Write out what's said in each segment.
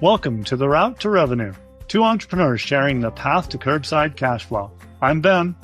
Welcome to The Route to Revenue, two entrepreneurs sharing the path to curbside cash flow. I'm Ben.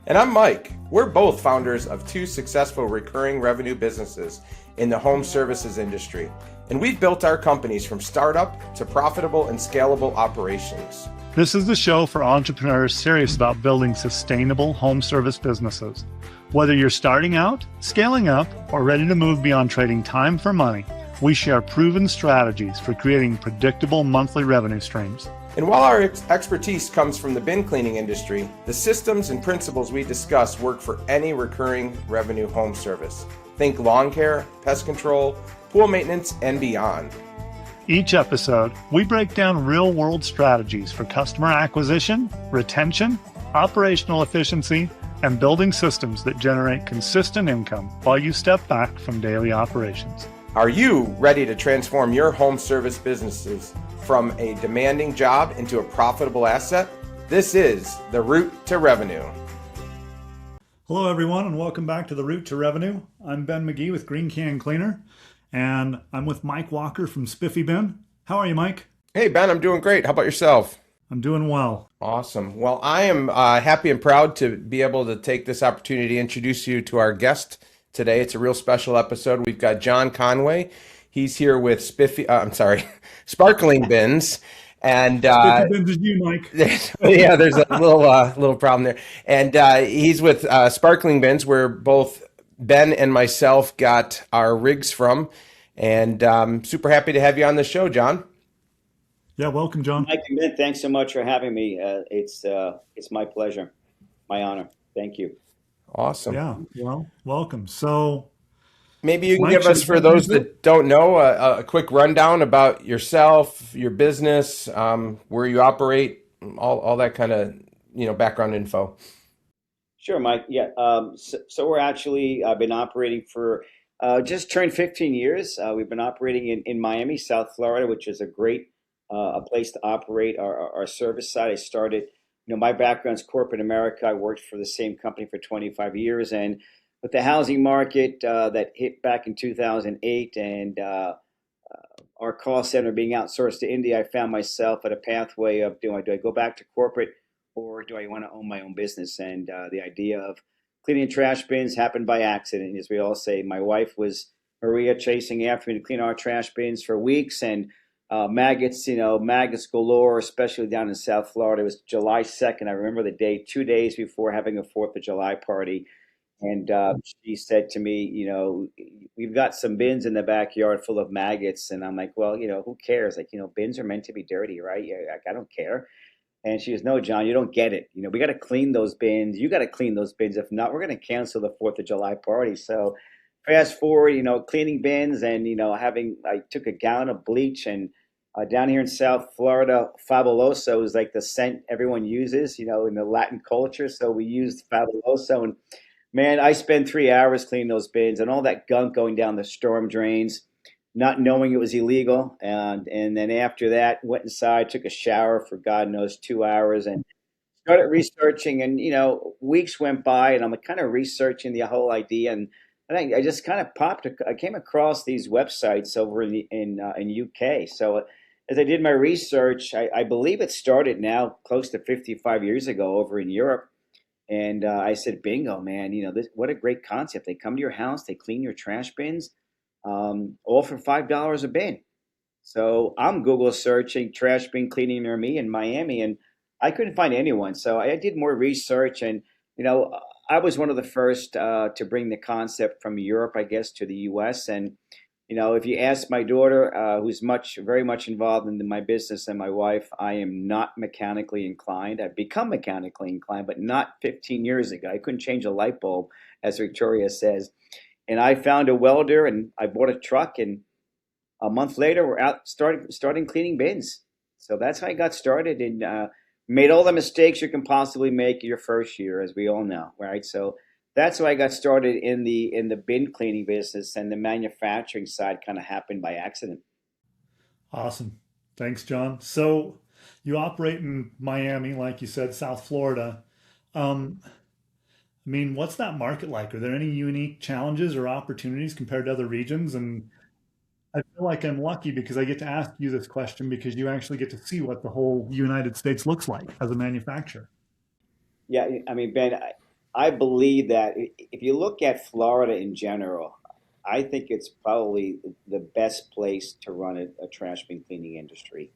And I'm Mike. We're both founders of two successful recurring revenue businesses in the home services industry. And we've built our companies from startup to profitable and scalable operations. This is the show for entrepreneurs serious about building sustainable home service businesses. Whether you're starting out, scaling up, or ready to move beyond trading time for money, we share proven strategies for creating predictable monthly revenue streams. And while our expertise comes from the bin cleaning industry, the systems and principles we discuss work for any recurring revenue home service. Think lawn care, pest control, pool maintenance, and beyond. Each episode, we break down real-world strategies for customer acquisition, retention, operational efficiency, and building systems that generate consistent income while you step back from daily operations. Are you ready to transform your home service businesses from a demanding job into a profitable asset? This is The Route to Revenue. Hello, everyone, and welcome back to The Route to Revenue. I'm Ben Magee with Green Can Cleaner, and I'm with Mike Walker from Spiffybin. How are you, Mike? Hey, Ben, I'm doing great. How about yourself? I'm doing well. Awesome. Well, I am happy and proud to be able to take this opportunity to introduce you to our guest today. It's a real special episode. We've got John Conway. He's here with Sparkling Bins. And Spiffy Bins is you, Mike. Yeah, there's a little problem there. And he's with Sparkling Bins, where both Ben and myself got our rigs from. And super happy to have you on the show, John. Yeah, welcome, John. Mike and Ben, thanks so much for having me. It's my pleasure, my honor. Thank you. Awesome. Yeah, well, welcome. So maybe you can Mike, give us, for those that don't know, a quick rundown about yourself, your business, where you operate, all that kind of background info. Sure, Mike. Yeah. So we're actually, I've been operating for just turned 15 years. We've been operating in Miami, South Florida, which is a great a place to operate our service side. I started, my background's corporate America. I worked for the same company for 25 years, and with the housing market that hit back in 2008 and our call center being outsourced to India, I found myself at a pathway of do I go back to corporate or do I want to own my own business? And the idea of cleaning trash bins happened by accident. As we all say, my wife was Maria chasing after me to clean our trash bins for weeks, and maggots galore, especially down in South Florida. It was July 2nd. I remember the day, 2 days before having a 4th of July party. And she said to me, we've got some bins in the backyard full of maggots. And I'm like, well, who cares? Like, bins are meant to be dirty, right? Like, I don't care. And she goes, no, John, you don't get it. We got to clean those bins. You got to clean those bins. If not, we're going to cancel the 4th of July party. So fast forward, cleaning bins and, I took a gallon of bleach and down here in South Florida, Fabuloso is like the scent everyone uses, in the Latin culture. So we used Fabuloso, and man, I spent 3 hours cleaning those bins and all that gunk going down the storm drains, not knowing it was illegal. And then after that, went inside, took a shower for God knows 2 hours, and started researching. And weeks went by, and I'm kind of researching the whole idea, and I just kind of I came across these websites over in UK. So as I did my research, I believe it started now close to 55 years ago over in Europe. And I said, bingo, man, what a great concept. They come to your house, they clean your trash bins, all for $5 a bin. So I'm Google searching trash bin cleaning near me in Miami, and I couldn't find anyone. So I did more research, and, I was one of the first to bring the concept from Europe, I guess, to the U.S. And, if you ask my daughter, who's very much involved in my business, and my wife, I am not mechanically inclined. I've become mechanically inclined, but not 15 years ago. I couldn't change a light bulb, as Victoria says. And I found a welder, and I bought a truck, and a month later, we're out starting cleaning bins. So that's how I got started, and made all the mistakes you can possibly make your first year, as we all know, right? So that's how I got started in the bin cleaning business, and the manufacturing side kind of happened by accident. Awesome. Thanks, John. So you operate in Miami, like you said, South Florida. What's that market like? Are there any unique challenges or opportunities compared to other regions? And I feel like I'm lucky because I get to ask you this question because you actually get to see what the whole United States looks like as a manufacturer. Yeah, I mean, Ben, I believe that if you look at Florida in general, I think it's probably the best place to run a trash bin cleaning industry.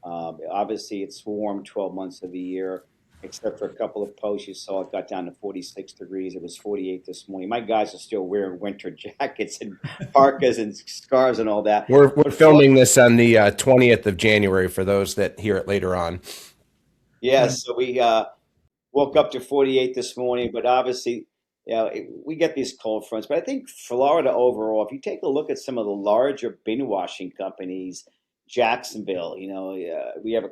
Obviously, it's warm 12 months of the year, except for a couple of posts you saw. It got down to 46 degrees. It was 48 this morning. My guys are still wearing winter jackets and parkas and scarves and all that. We're But Florida, filming this on the 20th of January for those that hear it later on. yeah, And so we woke up to 48 this morning, but obviously, we get these cold fronts. But I think Florida overall, if you take a look at some of the larger bin washing companies, Jacksonville, we have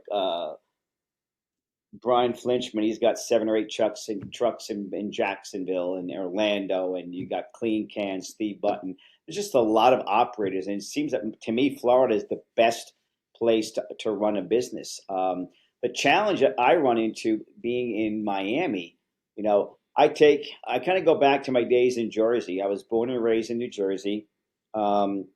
Brian Flinchman. He's got 7 or 8 trucks in Jacksonville and Orlando, and you got Clean Can, Steve Button. There's just a lot of operators, and it seems that to me, Florida is the best place to run a business. The challenge that I run into being in Miami, I kind of go back to my days in Jersey. I was born and raised in New Jersey. Um,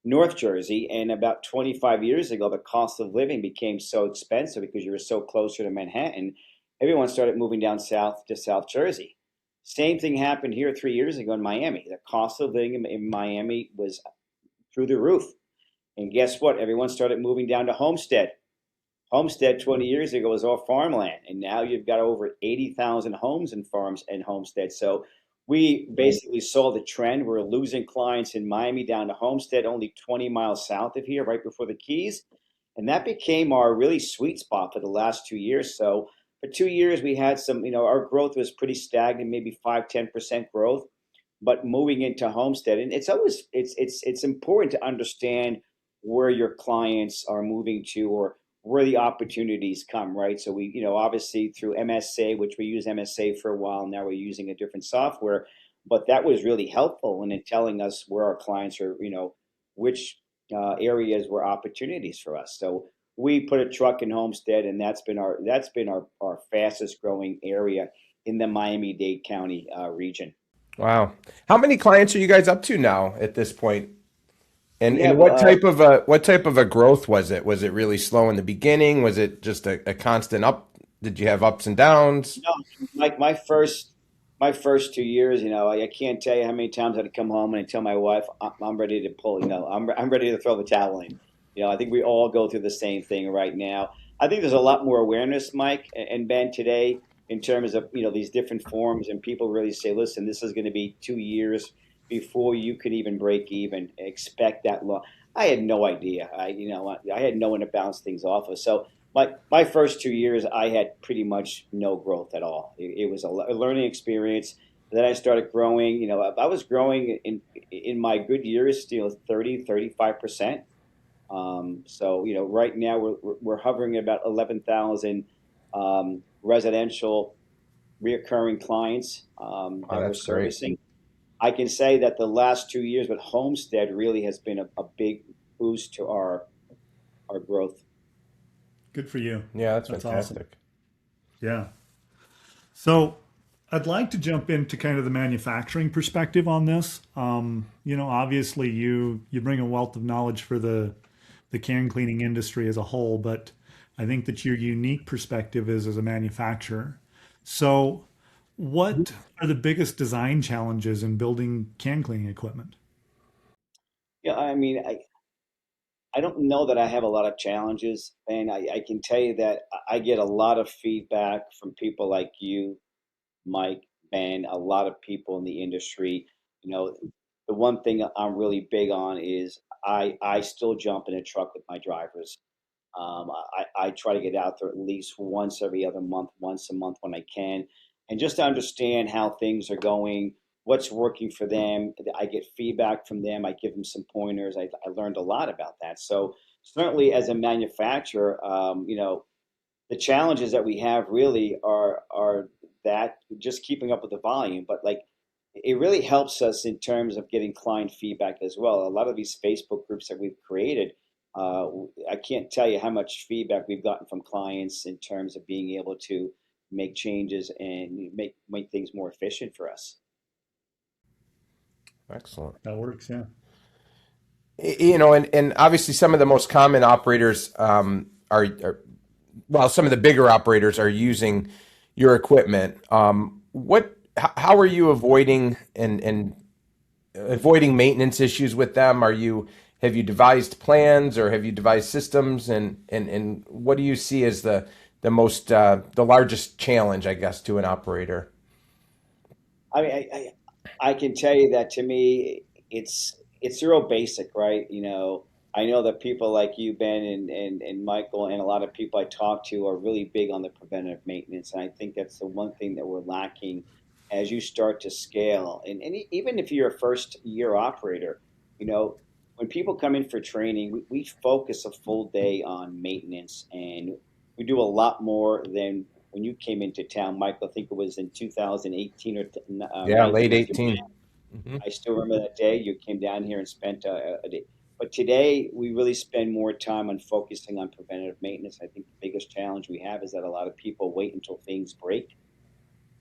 North Jersey, and about 25 years ago, the cost of living became so expensive because you were so closer to Manhattan. Everyone started moving down south to South Jersey. Same thing happened here 3 years ago in Miami. The cost of living in Miami was through the roof. And guess what? Everyone started moving down to Homestead. Homestead 20 years ago was all farmland, and now you've got over 80,000 homes and farms and homesteads. So we basically saw the trend. We're losing clients in Miami down to Homestead, only 20 miles south of here, right before the Keys. And that became our really sweet spot for the last 2 years. So for 2 years, we had some, our growth was pretty stagnant, maybe 5-10% growth. But moving into Homestead, and it's important to understand where your clients are moving to or where the opportunities come, right? So we, obviously through MSA, which we use MSA for a while, now we're using a different software, but that was really helpful in telling us where our clients are, which areas were opportunities for us. So we put a truck in Homestead, and that's been our fastest growing area in the Miami-Dade County region. Wow. How many clients are you guys up to now at this point? And We and have what type of a growth was it? Was it really slow in the beginning? Was it just a constant up? Did you have ups and downs? no, like my first 2 years, I can't tell you how many times I'd come home and I'd tell my wife, I'm ready to pull, I'm ready to throw the towel in. I think we all go through the same thing right now. I think there's a lot more awareness, Mike and Ben, today in terms of, these different forms, and people really say, listen, this is going to be 2 years before you could even break even. Expect that long. I had no idea. I had no one to bounce things off of. So my first 2 years, I had pretty much no growth at all. It was a learning experience. Then I started growing. I was growing in my good years, 30-35%. So right now we're hovering at about 11,000 residential reoccurring clients Oh, that we're that's great. servicing. I can say that the last 2 years with Homestead really has been a big boost to our growth. good for you. Yeah, that's That's awesome. fantastic. Yeah. So I'd like to jump into kind of the manufacturing perspective on this. Obviously you bring a wealth of knowledge for the can cleaning industry as a whole, but I think that your unique perspective is as a manufacturer. So what are the biggest design challenges in building can cleaning equipment? Yeah, I mean, I don't know that I have a lot of challenges, and I can tell you that I get a lot of feedback from people like you, Mike, Ben, a lot of people in the industry. You know, the one thing I'm really big on is I still jump in a truck with my drivers. I try to get out there at least once every other month, once a month when I can, and just to understand how things are going, what's working for them. I get feedback from them. I give them some pointers. I learned a lot about that. So certainly, as a manufacturer, the challenges that we have really are that just keeping up with the volume, but like it really helps us in terms of getting client feedback as well. A lot of these Facebook groups that we've created, I can't tell you how much feedback we've gotten from clients in terms of being able to make changes and make things more efficient for us. Excellent. That works, yeah. And obviously some of the most common operators are well, some of the bigger operators are using your equipment. How are you avoiding avoiding maintenance issues with them? Have you devised plans or have you devised systems, and what do you see as the largest challenge, I guess, to an operator? I mean, I can tell you that to me, it's real basic, right? I know that people like you, Ben, and Michael, and a lot of people I talk to are really big on the preventative maintenance, and I think that's the one thing that we're lacking as you start to scale. And even if you're a first year operator, you know, when people come in for training, we focus a full day on maintenance, and we do a lot more than when you came into town, Michael. I think it was in 2018 or Yeah, 19 late with your 18. Hmm. I still remember that day you came down here and spent a day. But today we really spend more time on focusing on preventative maintenance. I think the biggest challenge we have is that a lot of people wait until things break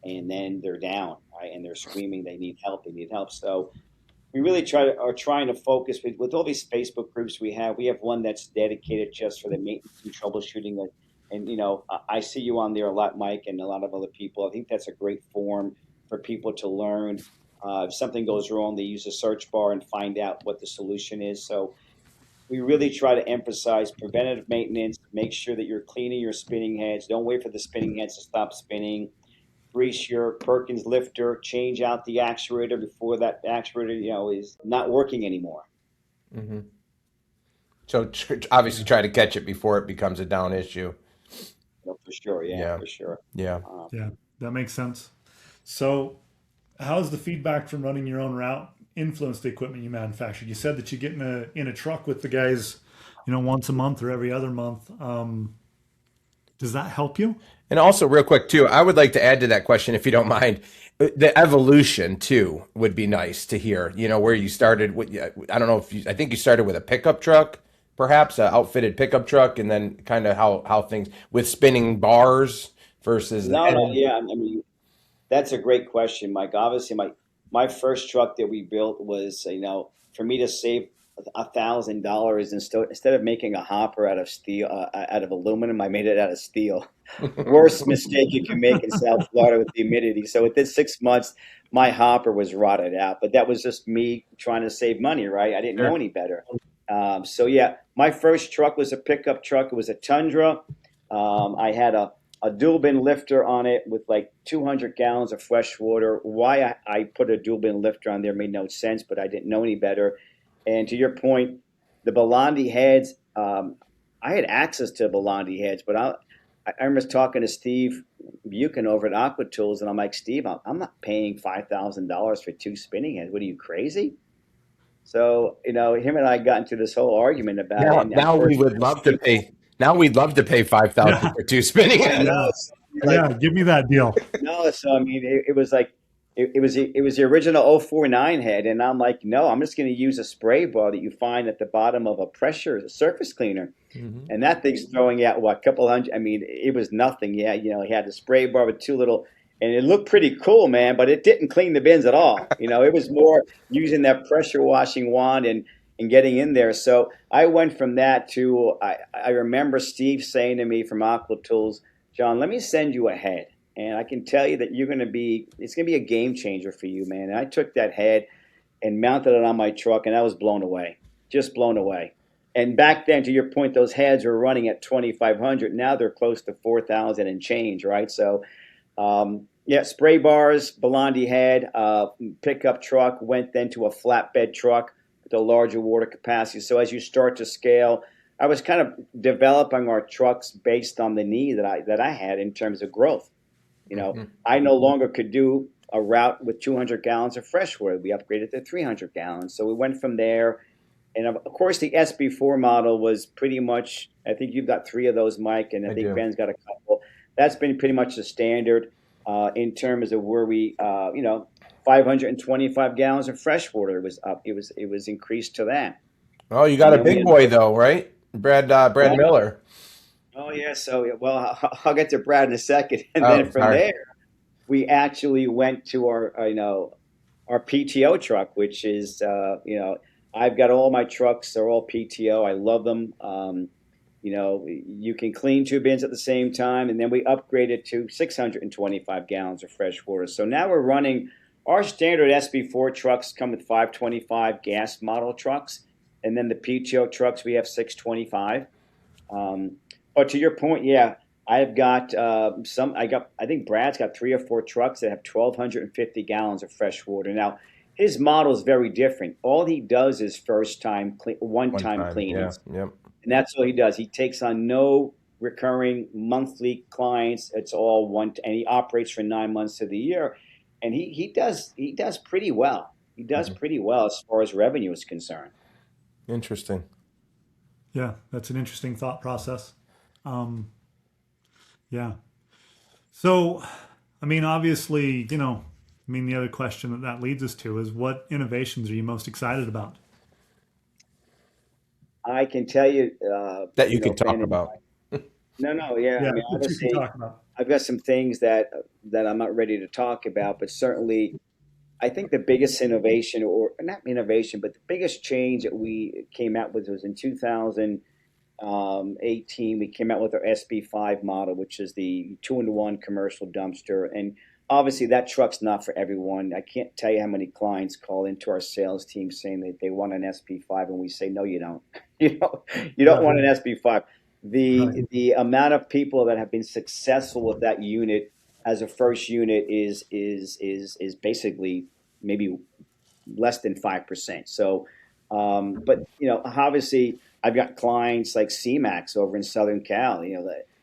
and then they're down, right? And they're screaming they need help, they need help. So we really are trying to focus with all these Facebook groups we have. We have one that's dedicated just for the maintenance and troubleshooting. And I see you on there a lot, Mike, and a lot of other people. I think that's a great forum for people to learn. If something goes wrong, they use a search bar and find out what the solution is. So we really try to emphasize preventative maintenance. Make sure that you're cleaning your spinning heads. Don't wait for the spinning heads to stop spinning. Grease your Perkins lifter, change out the actuator before that actuator, is not working anymore. Hmm. So obviously try to catch it before it becomes a down issue. For sure, yeah, Yeah. for sure. Yeah. Um, Yeah, that makes sense. So, how's the feedback from running your own route influence the equipment you manufacture? You said that you get in a truck with the guys, once a month or every other month. Does that help you? And also, real quick too, I would like to add to that question, if you don't mind. The evolution too would be nice to hear. Where you started. I don't know if I think you started with a pickup truck, perhaps an outfitted pickup truck, and then kind of how things with spinning bars versus the no, no, head. yeah, I mean, that's a great question, Mike. Obviously, my first truck that we built was, for me to save $1,000 instead of making a hopper out of steel, out of aluminum, I made it out of steel. Worst mistake you can make in South Florida with the humidity. So within 6 months, my hopper was rotted out. But that was just me trying to save money, right? I didn't know Sure. any better. So yeah, my first truck was a pickup truck. It was a Tundra. I had a dual bin lifter on it with like 200 gallons of fresh water. Why I put a dual bin lifter on there made no sense, but I didn't know any better. And to your point, the Belandi heads, I had access to Belandi heads, but I remember talking to Steve Buchan over at Aqua Tools, and I'm like, Steve, I'm not paying $5,000 for two spinning heads. What are you, crazy? So, him and I got into this whole argument about it. Now, And of now we course, would love to Steve, pay. Now we'd love to pay 5,000 Yeah, for two spinning I heads. know. yeah, So, like, yeah. Give me that deal. no, so I mean, it was like it was the original 049 head, and I'm like, no, I'm just going to use a spray bar that you find at the bottom of a surface cleaner, Hmm. and that thing's throwing out what, a couple hundred. I mean, it was nothing. Yeah, he had a spray bar with two little, and it looked pretty cool, man, but it didn't clean the bins at all. It was more using that pressure washing wand and getting in there. So I went from that to I remember Steve saying to me from Aqua Tools, John, let me send you a head. And I can tell you that it's going to be a game changer for you, man. And I took that head and mounted it on my truck, and I was blown away, just blown away. And back then, to your point, those heads were running at 2,500. Now they're close to 4,000 and change, right? So, yeah, spray bars, Belandi head, pickup truck, went then to a flatbed truck with a larger water capacity. So as you start to scale, I was kind of developing our trucks based on the need that I had in terms of growth. Hmm. I no longer could do a route with 200 gallons of fresh water. We upgraded to 300 gallons. So we went from there. And of course, the SB4 model was pretty much, I think you've got three of those, Mike, and I I think do. Ben's got a couple. That's been pretty much the standard in terms of where 525 gallons of fresh water was up. It was increased to that. Oh, you got And a then we big had, boy though, right? Brad well, Miller. oh, yeah. So, well, I'll get to Brad in a second. And Oh, then from sorry. there, we actually went to our PTO truck, which is, I've got all my trucks. They're all PTO. I love them. You can clean two bins at the same time, and then we upgraded to 625 gallons of fresh water. So now we're running our standard SB4 trucks come with 525 gas model trucks, and then the PTO trucks we have 625. But to your point, yeah, I've got some. I think Brad's got 3 or 4 trucks that have 1,250 gallons of fresh water. Now, his model is very different. All he does is One one-time time. Yeah. cleanings, Yep. and that's all he does. He takes on no recurring monthly clients. It's all one, and he operates for 9 months of the year, and he does pretty well. He does Mhm. pretty well as far as revenue is concerned. Interesting. Yeah, that's an interesting thought process. Um, yeah. So, I mean, obviously, the other question that leads us to is what innovations are you most excited about? I can tell you, That you can Ben talk and about. no, no, yeah. I Yeah, mean, that you can obviously, talk about. I've got some things that I'm not ready to talk about, but certainly, I think the biggest innovation, or not innovation, but the biggest change that we came out with was in 2018. We came out with our SB5 model, which is the 2-in-1 commercial dumpster, and obviously that truck's not for everyone. I can't tell you how many clients call into our sales team saying that they want an SB5, and we say, no, you don't. You don't Right, want an SB5. right. The amount of people that have been successful with that unit as a first unit is basically maybe less than 5%. So, but obviously, I've got clients like CMAX over in Southern Cal.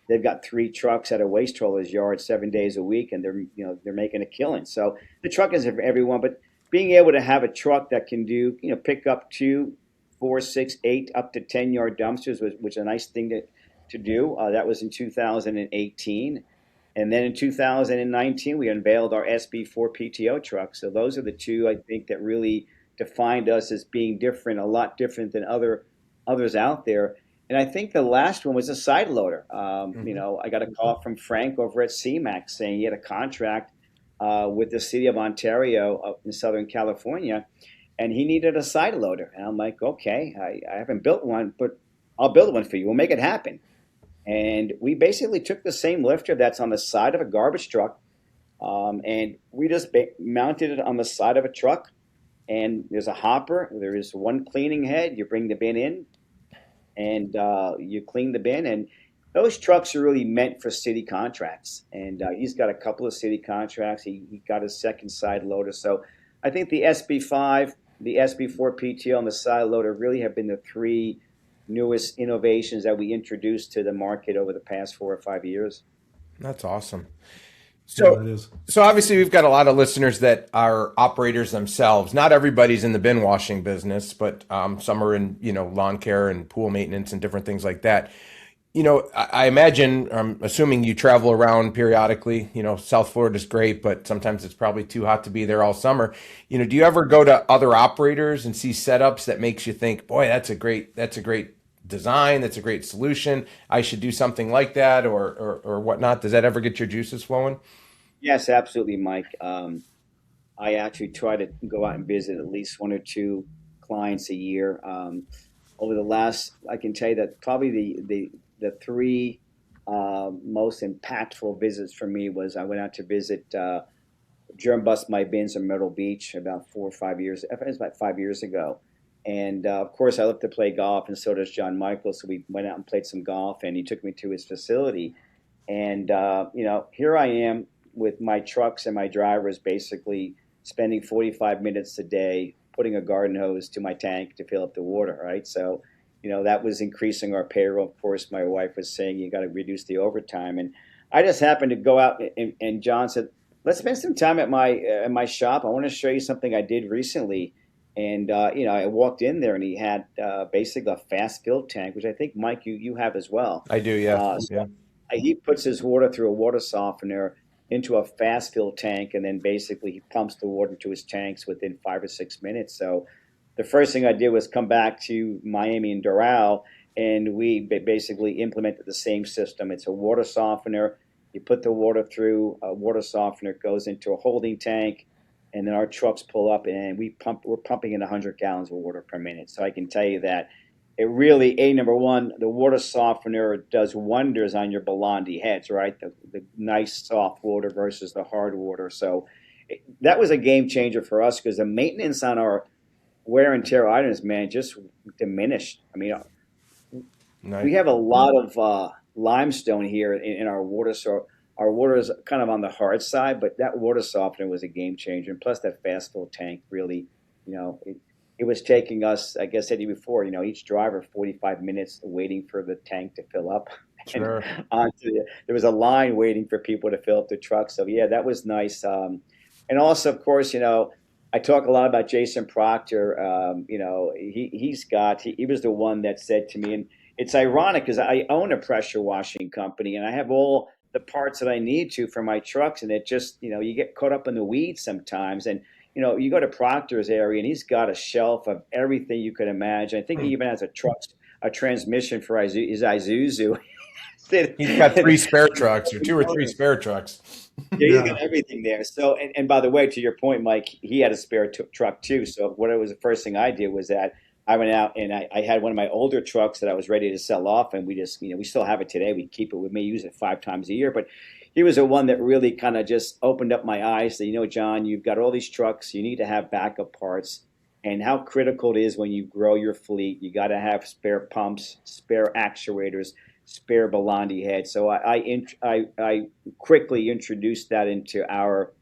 They've got 3 trucks at a waste hauler's yard 7 days a week, and they're making a killing. So the truck isn't for everyone, but being able to have a truck that can do pick up 2, 4, 6, 8, up to 10-yard dumpsters was a nice thing to do. That was in 2018. And then in 2019, we unveiled our SB4 PTO truck. So those are the two I think that really defined us as being different, a lot different than others out there. And I think the last one was a side loader. Hmm. I got a call from Frank over at CMAX saying he had a contract with the city of Ontario up in Southern California, and he needed a side loader. And I'm like, okay, I haven't built one, but I'll build one for you. We'll make it happen. And we basically took the same lifter that's on the side of a garbage truck, and we just mounted it on the side of a truck. And there's a hopper. There is one cleaning head. You bring the bin in, and you clean the bin. And those trucks are really meant for city contracts. And he's got a couple of city contracts. He got his second side loader. So I think the SB5, the SB4 PTO, and the side loader really have been the 3 newest innovations that we introduced to the market over the past 4 or 5 years. That's awesome. Yeah, So, that is. so obviously we've got a lot of listeners that are operators themselves. Not everybody's in the bin washing business, but some are in, lawn care and pool maintenance and different things like that. I imagine, I'm assuming you travel around periodically. South Florida's great, but sometimes it's probably too hot to be there all summer. Do you ever go to other operators and see setups that makes you think, boy, that's a great design, that's a great solution. I should do something like that, or whatnot. Does that ever get your juices flowing? Yes, absolutely, Mike. I actually try to go out and visit at least 1 or 2 clients a year. Over the last, I can tell you that probably the 3 most impactful visits for me was I went out to visit Germ Bust My Bins in Myrtle Beach about 4 or 5 years. I think it was about 5 years ago. And of course, I love to play golf, and so does John Michael. So we went out and played some golf, and he took me to his facility. And here I am with my trucks and my drivers, basically spending 45 minutes a day putting a garden hose to my tank to fill up the water. Right, so that was increasing our payroll. Of course, my wife was saying you got to reduce the overtime, and I just happened to go out, and John said, let's spend some time at my shop. I want to show you something I did recently. And I walked in there, and he had basically a fast fill tank, which I think, Mike, you have as well. I do, yeah, So yeah. he puts his water through a water softener into a fast fill tank, and then basically he pumps the water into his tanks within 5 or 6 minutes. So the first thing I did was come back to Miami and Doral, and we basically implemented the same system. It's a water softener. You put the water through a water softener, it goes into a holding tank. and then our trucks pull up and we're pumping in 100 gallons of water per minute. So I can tell you that it really, number one, the water softener does wonders on your Belandi heads, right? The nice soft water versus the hard water. So that was a game changer for us because the maintenance on our wear and tear items, man, just diminished. I mean, Nice. we have a lot of limestone here in our water, so our water is kind of on the hard side, but that water softener was a game changer. And plus that fast fill tank really, it was taking us, I guess I said to you before, each driver 45 minutes waiting for the tank to fill up. Sure. And there was a line waiting for people to fill up the truck. So yeah, that was nice. And also, of course, I talk a lot about Jason Proctor. He was the one that said to me, and it's ironic because I own a pressure washing company and I have all the parts that I need to for my trucks. And it just, you get caught up in the weeds sometimes. And, you go to Proctor's area and he's got a shelf of everything you could imagine. I think he even has a transmission for his Isuzu. He's got 3 spare trucks or 2 or 3 spare trucks. Yeah, he's got everything there. So, and by the way, to your point, Mike, he had a spare truck too. So the first thing I did was that I went out and I had one of my older trucks that I was ready to sell off, and we just, we still have it today. We keep it. We may use it 5 times a year, but he was the one that really kind of just opened up my eyes that, John, you've got all these trucks. You need to have backup parts, and how critical it is when you grow your fleet. You got to have spare pumps, spare actuators, spare Belandi heads. So I quickly introduced that into our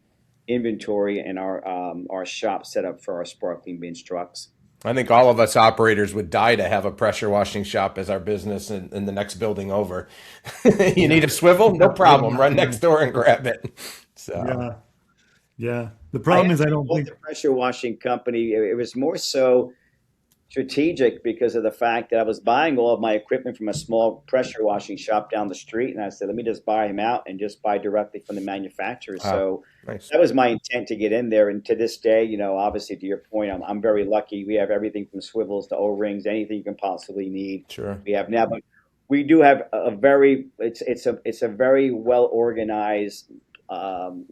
inventory and our shop setup for our sparkling bins trucks. I think all of us operators would die to have a pressure washing shop as our business in the next building over. You need a swivel? No problem. Run next door and grab it. So yeah. The problem is I don't think the pressure washing company. It was more so strategic because of the fact that I was buying all of my equipment from a small pressure washing shop down the street, and I said, let me just buy them out and just buy directly from the manufacturer. So nice. That was my intent to get in there. And to this day, obviously to your point, I'm very lucky. We have everything from swivels to O-rings, anything you can possibly need. Sure. We have now, but we do have it's a very well organized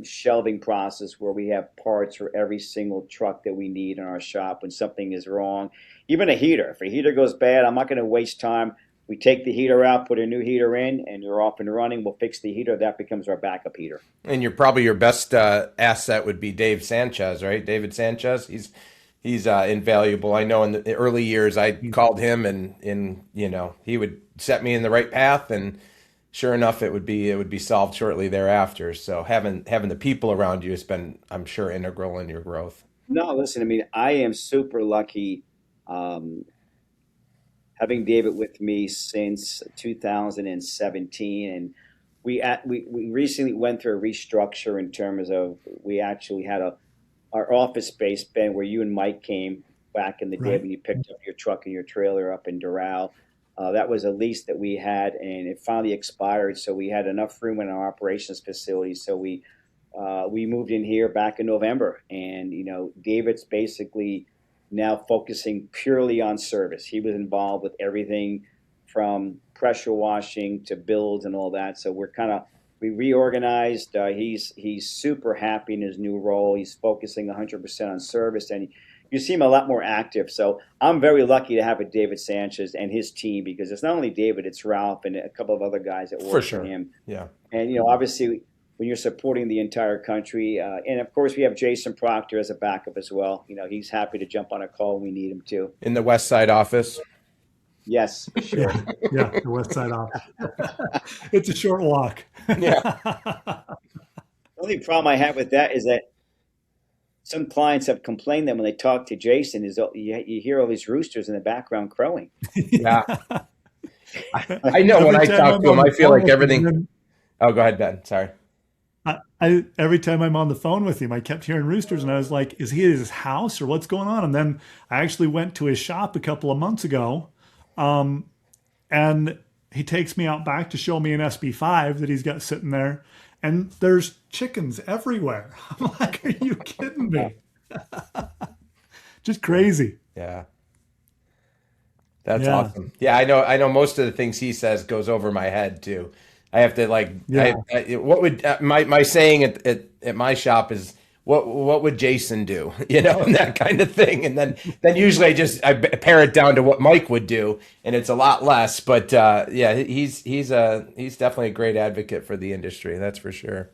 shelving process where we have parts for every single truck that we need in our shop when something is wrong. Even a heater. If a heater goes bad, I'm not going to waste time. We take the heater out, put a new heater in, and you're off and running. We'll fix the heater. That becomes our backup heater. And your best asset would be Dave Sanchez, right? David Sanchez. He's invaluable. I know in the early years I called him and he would set me in the right path, and sure enough it would be solved shortly thereafter. So having the people around you has been, I'm sure, integral in your growth. No, listen, I mean, I am super lucky having David with me since 2017, and we recently went through a restructure in terms of we actually had our office space, Ben, where you and Mike came back in the day when you picked up your truck and your trailer up in Doral. That was a lease that we had, and it finally expired. So we had enough room in our operations facility. So we moved in here back in November, and David's basically now focusing purely on service. He was involved with everything from pressure washing to builds and all that. So we reorganized. He's super happy in his new role. He's focusing 100% on service, and you see him a lot more active. So I'm very lucky to have a David Sanchez and his team, because it's not only David, it's Ralph and a couple of other guys that work for him. Yeah. And, obviously when you're supporting the entire country, and of course we have Jason Proctor as a backup as well. He's happy to jump on a call when we need him to. In the West Side office. Yes, for sure. Yeah, the West Side office. It's a short walk. Yeah. The only problem I have with that is that some clients have complained that when they talk to Jason, you hear all these roosters in the background crowing. Yeah. I know when I talk to him, I feel like everything. Oh, go ahead, Ben. Sorry. Every time I'm on the phone with him, I kept hearing roosters, and I was like, is he at his house or what's going on? And then I actually went to his shop a couple of months ago, and he takes me out back to show me an SB5 that he's got sitting there, and there's chickens everywhere. I'm like, are you kidding me? Just crazy. Yeah. That's awesome. Yeah, I know most of the things he says goes over my head too. I have to what would my saying at my shop is, what would Jason do, and that kind of thing. And then usually I pare it down to what Mike would do, and it's a lot less. But yeah, he's definitely a great advocate for the industry. That's for sure.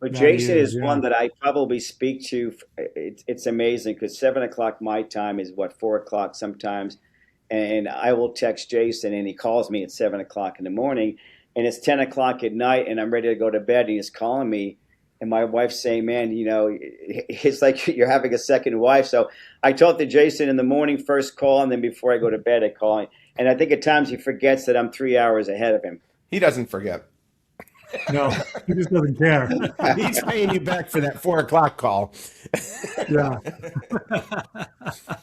But That he Jason is, is yeah. one that I probably speak to. It's amazing because 7 o'clock my time is what 4 o'clock sometimes, and I will text Jason and he calls me at 7 o'clock in the morning, and it's 10 o'clock at night, and I'm ready to go to bed, and he's calling me, and my wife's saying, "Man, it's like you're having a second wife." So I talk to Jason in the morning, first call, and then before I go to bed, I call him, and I think at times he forgets that I'm 3 hours ahead of him. He doesn't forget. No, he just doesn't care. He's paying you back for that 4 o'clock call. Yeah.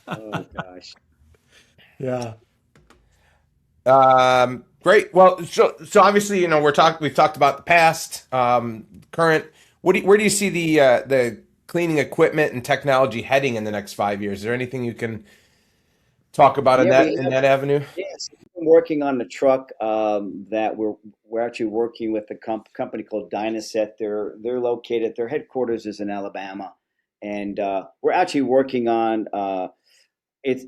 Oh gosh. Yeah. Great. Well, so obviously, we've talked about the past, current. Where do you see the cleaning equipment and technology heading in the next 5 years? Is there anything you can talk about in Yeah, that we in have. that avenue? Yes, we've been working on the truck that we're actually working with a company called Dynaset. They're located. Their headquarters is in Alabama, and we're actually working on it's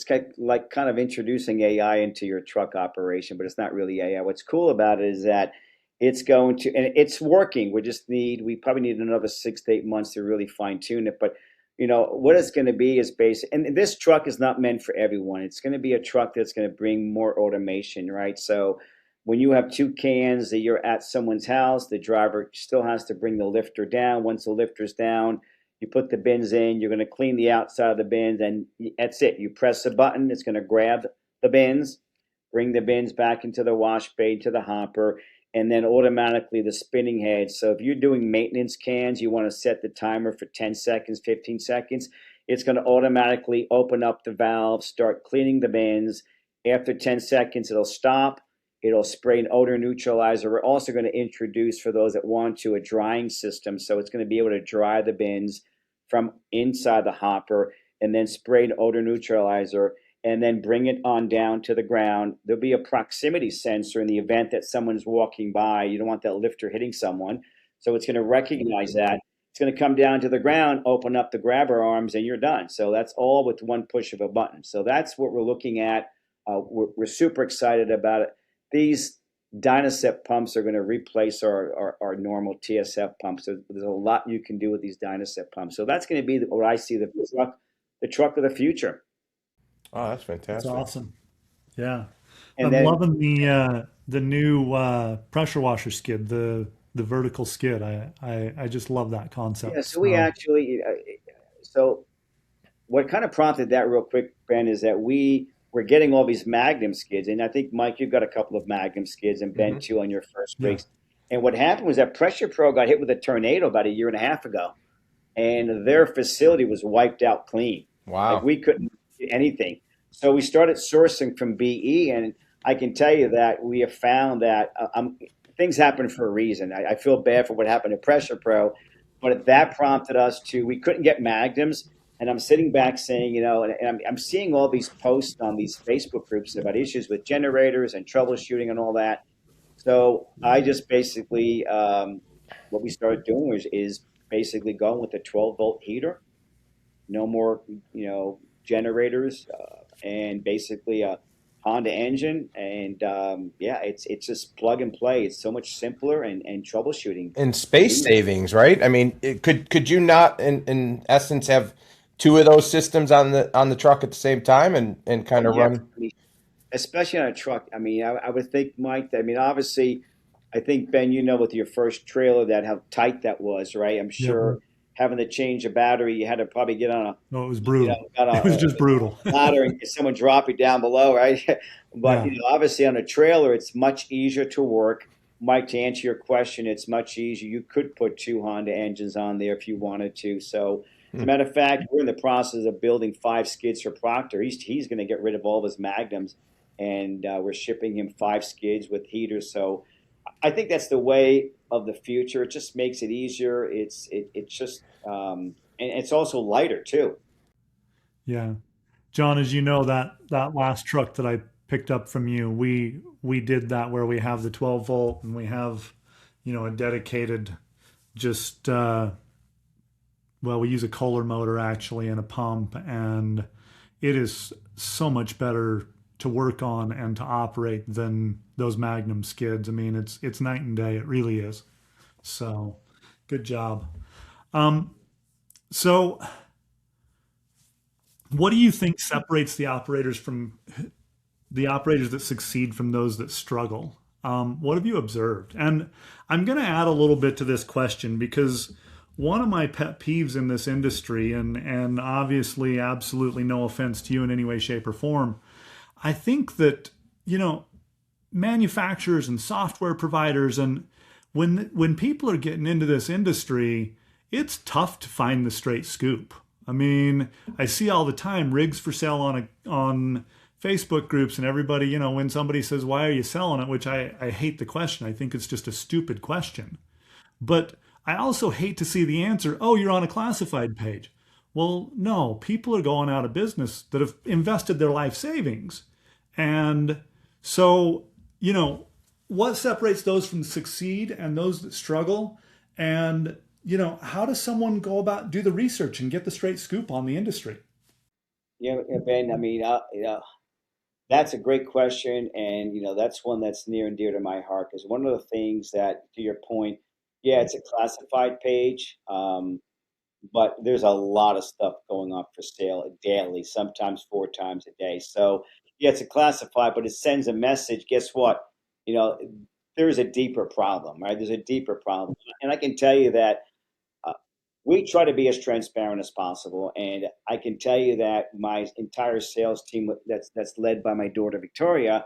kind of introducing AI into your truck operation, but it's not really AI. What's cool about it is that it's going to, and it's working. We probably need another 6 to 8 months to really fine tune it. But what it's going to be is basic. And this truck is not meant for everyone. It's going to be a truck that's going to bring more automation, right? So when you have two cans that you're at someone's house, the driver still has to bring the lifter down. Once the lifter's down, you put the bins in, you're going to clean the outside of the bins, and that's it. You press a button, it's going to grab the bins, bring the bins back into the wash bay, to the hopper, and then automatically the spinning head. So if you're doing maintenance cans, you want to set the timer for 10 seconds, 15 seconds. It's going to automatically open up the valve, start cleaning the bins. After 10 seconds, it'll stop. It'll spray an odor neutralizer. We're also going to introduce, for those that want to, a drying system. So it's going to be able to dry the bins from inside the hopper and then spray an odor neutralizer and then bring it on down to the ground. There'll be a proximity sensor in the event that someone's walking by. You don't want that lifter hitting someone. So it's going to recognize that. It's going to come down to the ground, open up the grabber arms, and you're done. So that's all with one push of a button. So that's what we're looking at. We're super excited about it. These Dynaset pumps are going to replace our normal TSF pumps. So there's a lot you can do with these Dynaset pumps. So that's going to be what I see the truck of the future. Oh, that's That's fantastic. awesome. Yeah. And I'm then loving the new pressure washer skid, the vertical skid. I just love that yeah, concept. so we So actually so what kind of prompted that real quick, Ben, is that we were getting all these Magnum skids, and I think Mike, you've got a couple of Magnum skids, and Ben Hmm. too on your first yeah. rigs. And what happened was that Pressure Pro got hit with a tornado about a year and a half ago, and their facility was wiped out clean. Like Wow. we couldn't do anything. So we started sourcing from BE, and I can tell you that we have found that things happen for a reason. I feel bad for what happened to Pressure Pro, but that prompted us to. We couldn't get magnums, and I'm sitting back saying, and I'm seeing all these posts on these Facebook groups about issues with generators and troubleshooting and all that. So I just basically what we started doing is basically going with a 12-volt heater, no more, generators, and basically a Honda engine, and yeah, it's just plug and play. It's so much simpler and troubleshooting. And space savings, right? I mean, could you not, in essence, have two of those systems on the truck at the same time and Oh kind of yeah, run? I mean, especially on a truck. I mean, I would think, Mike. I mean, obviously, I think Ben, with your first trailer, that how tight that was, right? I'm Yep. sure having to change a battery, you had to probably get on a No, it was brutal. got It was just brutal. a ladder and get someone drop it down below, right? But Yeah. obviously on a trailer, it's much easier to work. Mike, to answer your question, it's much easier. You could put two Honda engines on there if you wanted to. So, as a Hmm. matter of fact, we're in the process of building 5 skids for Proctor. He's going to get rid of all of his Magnums, and we're shipping him 5 skids with heaters. So, I think that's the way of the future. It just makes it easier. It's just and it's also lighter too. Yeah. John, as you know, that last truck that I picked up from you, we did that where we have the 12 volt and we have, a dedicated just, we use a Kohler motor actually and a pump, and it is so much better to work on and to operate than those Magnum skids. I mean, it's night and day. It really is. So good job. So what do you think separates the operators that succeed from those that struggle? What have you observed? And I'm going to add a little bit to this question, because one of my pet peeves in this industry, and obviously absolutely no offense to you in any way, shape, or form, I think that, manufacturers and software providers, and when people are getting into this industry, it's tough to find the straight scoop. I mean, I see all the time rigs for sale on Facebook groups, and everybody, when somebody says, "Why are you selling it?" which I hate the question. I think it's just a stupid question. But I also hate to see the answer, "Oh, you're on a classified page." Well, no, people are going out of business that have invested their life savings. And so, what separates those from succeed and those that struggle? And, how does someone go about do the research and get the straight scoop on the industry? Ben, I mean, that's a great question. And, that's one that's near and dear to my heart, because one of the things that, to your point, yeah, it's a classified page, but there's a lot of stuff going on for sale daily, sometimes 4 times a day. So, yeah, it's a classified, but it sends a message. Guess what? There's a deeper problem, right? There's a deeper problem. And I can tell you that we try to be as transparent as possible. And I can tell you that my entire sales team that's led by my daughter, Victoria,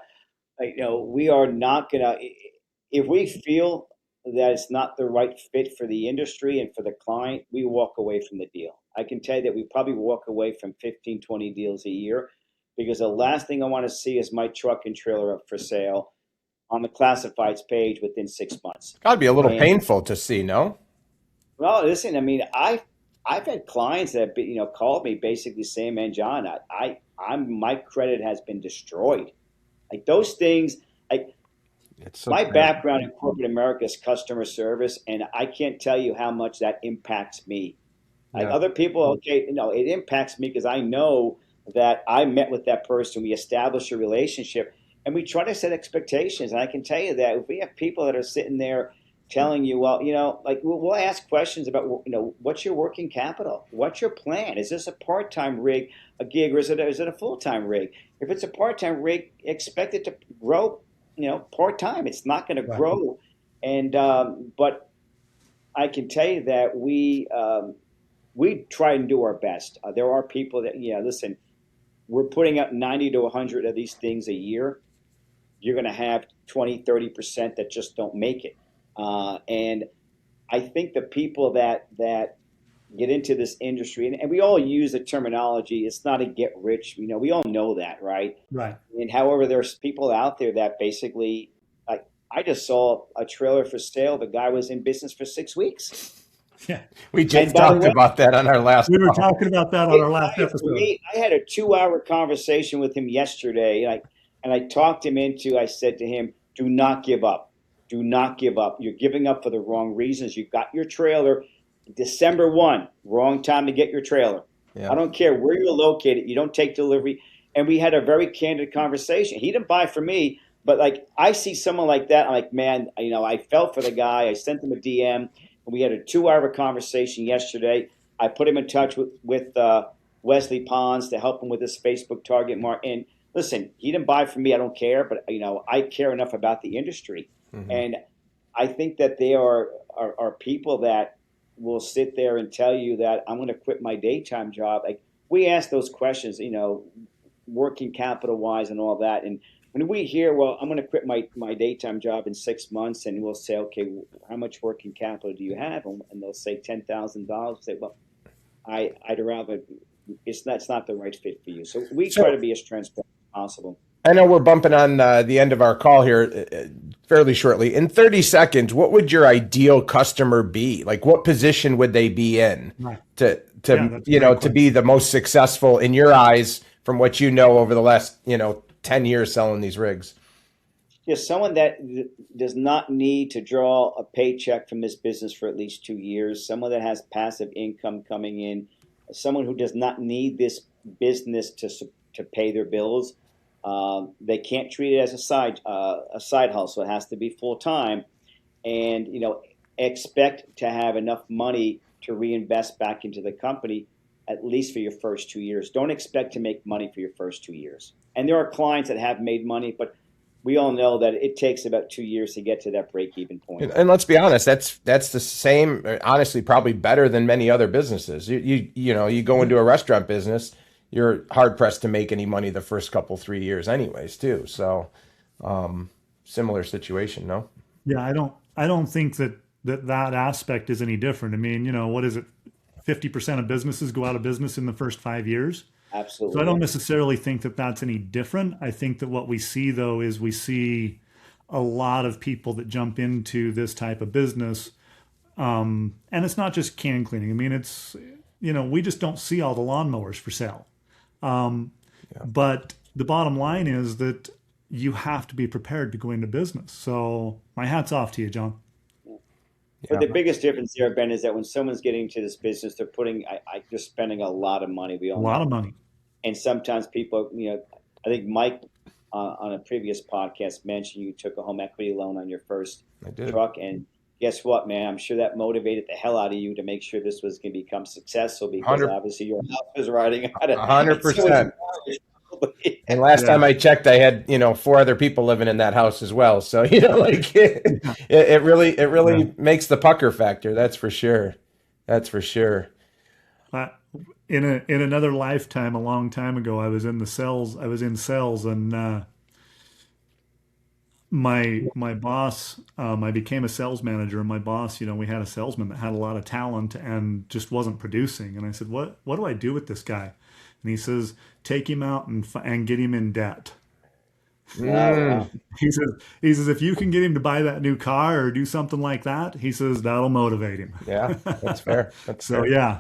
we are not going to, if we feel that it's not the right fit for the industry and for the client, we walk away from the deal. I can tell you that we probably walk away from 15, 20 deals a year, because the last thing I want to see is my truck and trailer up for sale on the classifieds page within 6 months. Gotta be a little painful to see, no? Well, listen, I mean, I've had clients that called me basically saying, "Man, John, my credit has been destroyed." Like those things, my background in corporate America is customer service, and I can't tell you how much that impacts me. Like other people, okay, it impacts me because I know that I met with that person, we established a relationship, and we try to set expectations. And I can tell you that if we have people that are sitting there telling you, well, we'll ask questions about, what's your working capital? What's your plan? Is this a part-time rig, a gig, or is it a full-time rig? If it's a part-time rig, expect it to grow, part-time. It's not going to grow. And, but I can tell you that we try and do our best. There are people that, listen, we're putting out 90 to 100 of these things a year. You're going to have 20, 30% that just don't make it. And I think the people that get into this industry, and we all use the terminology, it's not a get rich, we all know that, right? Right. And however, there's people out there that basically, like, I just saw a trailer for sale. The guy was in business for 6 weeks. Yeah. We just talked about that on our last We were talking about that on our last episode. I had a 2-hour conversation with him yesterday, and I talked him into, I said to him, "Do not give up. Do not give up. You're giving up for the wrong reasons. You got your trailer December 1, wrong time to get your trailer. Yeah. I don't care where you're located. You don't take delivery." And we had a very candid conversation. He didn't buy from me, but I see someone like that. I'm like, man, I felt for the guy. I sent him a DM. And we had a 2-hour conversation yesterday. I put him in touch with Wesley Pons to help him with his Facebook target market. And listen, he didn't buy from me. I don't care, but I care enough about the industry. Mm-hmm. And I think that there are people that will sit there and tell you that I'm going to quit my daytime job. Like, we ask those questions, working capital wise and all that. And when we hear, well, I'm going to quit my daytime job in 6 months, and we'll say, okay, how much working capital do you have? And they'll say $10,000. Say, well, I'd rather it's not the right fit for you. So we try to be as transparent as possible. I know we're bumping on the end of our call here fairly shortly. In 30 seconds, what would your ideal customer be? Like, what position would they be in to be the most successful in your eyes from what you know over the last 10 years selling these rigs? Just someone that does not need to draw a paycheck from this business for at least 2 years, someone that has passive income coming in, someone who does not need this business to pay their bills. They can't treat it as a side hustle. It has to be full time, and expect to have enough money to reinvest back into the company at least for your first 2 years. Don't expect to make money for your first 2 years. And there are clients that have made money, but we all know that it takes about 2 years to get to that break-even point. And let's be honest, that's the same, honestly, probably better than many other businesses. You go into a restaurant business, you're hard pressed to make any money the first 3 years anyways, too. So similar situation, no? Yeah, I don't think that aspect is any different. I mean, what is it? 50% of businesses go out of business in the first 5 years. Absolutely. So I don't necessarily think that that's any different. I think that what we see, though, is we see a lot of people that jump into this type of business. And it's not just can cleaning. I mean, it's, we just don't see all the lawnmowers for sale. But the bottom line is that you have to be prepared to go into business. So my hat's off to you, John. But the biggest difference there, Ben, is that when someone's getting into this business, they're they're spending a lot of money. A lot of money. And sometimes people, I think Mike on a previous podcast mentioned you took a home equity loan on your first truck. And guess what, man? I'm sure that motivated the hell out of you to make sure this was going to become successful because obviously your house was riding out of 100%. And last time I checked, I had 4 other people living in that house as well. So it really makes the pucker factor. That's for sure. That's for sure. In another lifetime, a long time ago, I was in sales, and my boss, I became a sales manager, and my boss, we had a salesman that had a lot of talent and just wasn't producing. And I said, what do I do with this guy? And he says, take him out and get him in debt. Mm. He says, if you can get him to buy that new car or do something like that, he says, that'll motivate him. Yeah, that's fair. So, yeah.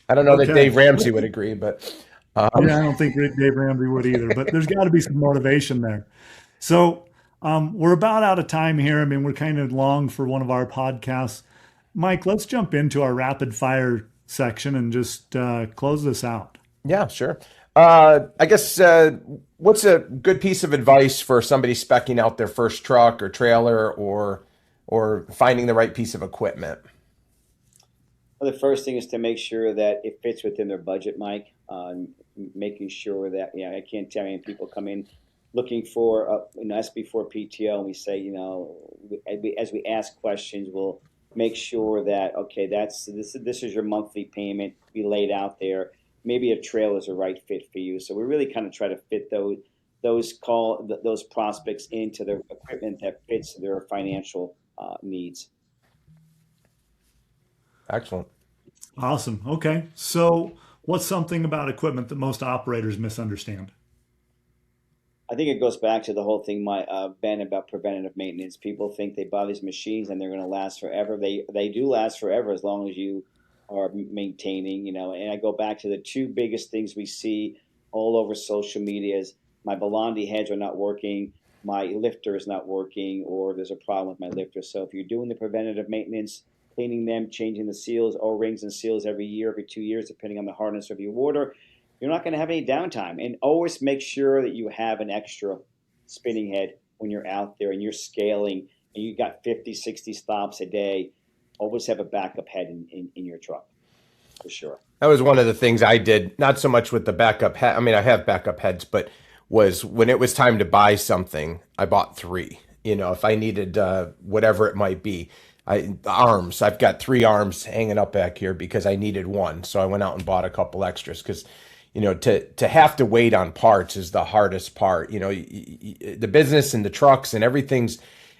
I don't know that Dave Ramsey would agree, but. Yeah, I don't think Dave Ramsey would either, but there's got to be some motivation there. So we're about out of time here. I mean, we're kind of long for one of our podcasts. Mike, let's jump into our rapid fire section and just close this out. Yeah, sure. I guess what's a good piece of advice for somebody speccing out their first truck or trailer or finding the right piece of equipment? Well, the first thing is to make sure that it fits within their budget, Mike. Making sure that, I can't tell you, people come in looking for an SB4 PTO, and we say, as we ask questions, we'll make sure that, okay, this is your monthly payment. We laid out there. Maybe a trailer is a right fit for you. So we really kind of try to fit those prospects into the equipment that fits their financial needs. Excellent. Awesome. Okay. So what's something about equipment that most operators misunderstand? I think it goes back to the whole thing, Ben, about preventative maintenance. People think they buy these machines and they're going to last forever. They do last forever as long as you are maintaining, and I go back to the 2 biggest things we see all over social media is my Belandi heads are not working, my lifter is not working, or there's a problem with my lifter. So if you're doing the preventative maintenance, cleaning them, changing the seals, O-rings and seals every year, every 2 years, depending on the hardness of your water, you're not going to have any downtime. And always make sure that you have an extra spinning head when you're out there and you're scaling and you got 50, 60 stops a day. Always have a backup head in your truck, for sure. That was one of the things I did, not so much with the backup head. I mean, I have backup heads, but was when it was time to buy something, I bought 3. If I needed whatever it might be. Arms, I've got 3 arms hanging up back here because I needed 1. So I went out and bought a couple extras because, to have to wait on parts is the hardest part. The business and the trucks and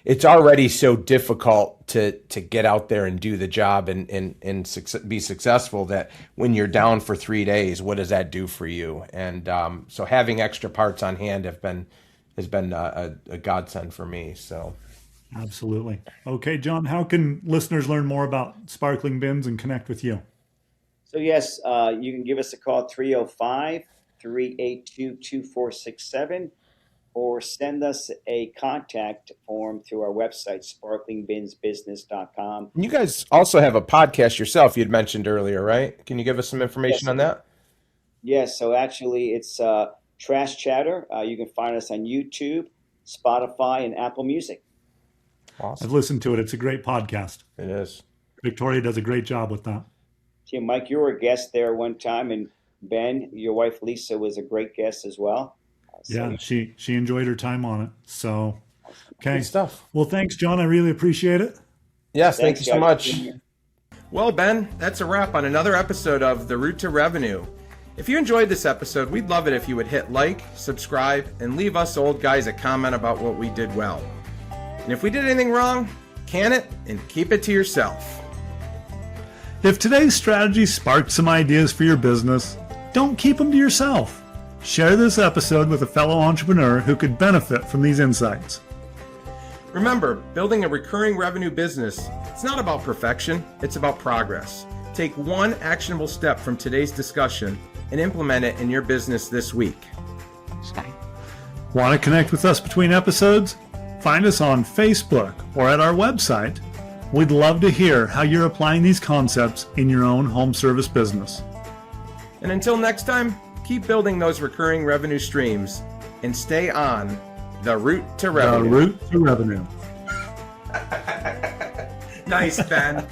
it's already so difficult to get out there and do the job and be successful that when you're down for 3 days, what does that do for you? And so having extra parts on hand has been a godsend for me. So. Absolutely. Okay, John, how can listeners learn more about Sparkling Bins and connect with you? So yes, you can give us a call, 305-382-2467. or send us a contact form through our website, sparklingbinsbusiness.com. You guys also have a podcast yourself, you'd mentioned earlier, right? Can you give us some information on that? Yes, so actually it's Trash Chatter. You can find us on YouTube, Spotify, and Apple Music. Awesome. I've listened to it. It's a great podcast. It is. Victoria does a great job with that. Yeah, Mike, you were a guest there one time, and Ben, your wife Lisa, was a great guest as well. Yeah, she enjoyed her time on it. So, okay. Good stuff. Well, thanks, John. I really appreciate it. Yes, thank Thanks, you so guys. much. Well, Ben, that's a wrap on another episode of The Route to Revenue. If you enjoyed this episode, we'd love it if you would hit like, subscribe, and leave us old guys a comment about what we did well. And if we did anything wrong, can it and keep it to yourself. If today's strategy sparked some ideas for your business, don't keep them to yourself. Share this episode with a fellow entrepreneur who could benefit from these insights. Remember, building a recurring revenue business, it's not about perfection, it's about progress. Take one actionable step from today's discussion and implement it in your business this week. Want to connect with us between episodes? Find us on Facebook or at our website. We'd love to hear how you're applying these concepts in your own home service business. And until next time, keep building those recurring revenue streams and stay on the route to revenue. The route to revenue. Nice, Ben.